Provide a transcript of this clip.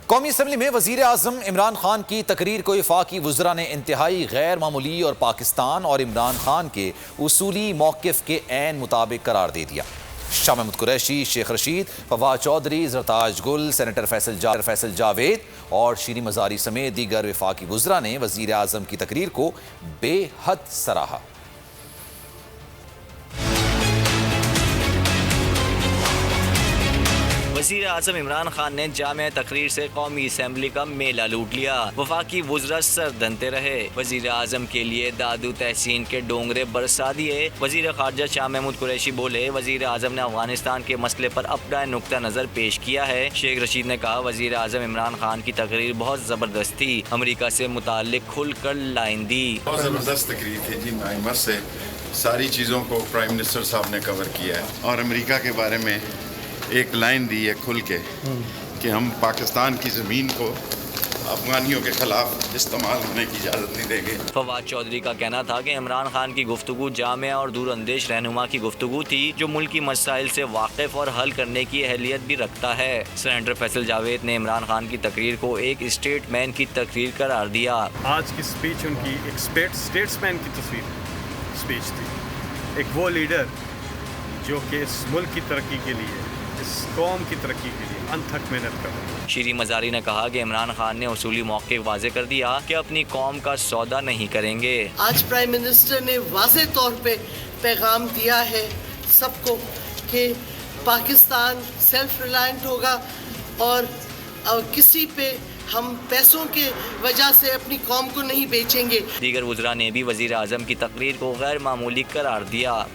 قومی اسمبلی میں وزیر اعظم عمران خان کی تقریر کو وفاقی وزراء نے انتہائی غیر معمولی اور پاکستان اور عمران خان کے اصولی موقف کے عین مطابق قرار دے دیا۔ شاہ محمود قریشی، شیخ رشید، فواد چودھری، زرتاج گل، سینیٹر فیصل جاوید اور شیریں مزاری سمیت دیگر وفاقی وزراء نے وزیر اعظم کی تقریر کو بے حد سراہا۔ وزیر اعظم عمران خان نے جامع تقریر سے قومی اسمبلی کا میلہ لوٹ لیا۔ وفاقی وزراء سر دھنتے رہے۔ وزیر اعظم کے لیے دادو تحسین کے ڈونگرے برسا دیے۔ وزیر خارجہ شاہ محمود قریشی بولے، وزیر اعظم نے افغانستان کے مسئلے پر اپنا نقطہ نظر پیش کیا ہے۔ شیخ رشید نے کہا، وزیر اعظم عمران خان کی تقریر بہت زبردست تھی، امریکہ سے متعلق کھل کر لائن دی۔ بہت زبردست تقریر تھی جی، معمر سے ساری چیزوں کو پرائم منسٹر صاحب نے کور کیا ہے اور امریکہ کے بارے میں ایک لائن دی ہے کھل کے کہ ہم پاکستان کی زمین کو افغانیوں کے خلاف استعمال ہونے کی اجازت نہیں دیں گے۔ فواد چودھری کا کہنا تھا کہ عمران خان کی گفتگو جامع اور دور اندیش رہنما کی گفتگو تھی جو ملکی مسائل سے واقف اور حل کرنے کی اہلیت بھی رکھتا ہے۔ سینیٹر فیصل جاوید نے عمران خان کی تقریر کو ایک اسٹیٹ مین کی تقریر قرار دیا۔ آج کی سپیچ ان کی ایک اسٹیٹس مین کی سپیچ تھی، ایک وہ لیڈر جو کہ اس ملک کی ترقی کے لیے، اس قوم کی ترقی کے لیے انتھک محنت کر رہے ہیں۔ شیریں مزاری نے کہا کہ عمران خان نے اصولی موقع واضح کر دیا کہ اپنی قوم کا سودا نہیں کریں گے۔ آج پرائم منسٹر نے واضح طور پہ پیغام دیا ہے سب کو کہ پاکستان سیلف ریلائنٹ ہوگا اور کسی پہ ہم پیسوں کی وجہ سے اپنی قوم کو نہیں بیچیں گے۔ دیگر وزراء نے بھی وزیر اعظم کی تقریر کو غیر معمولی قرار دیا۔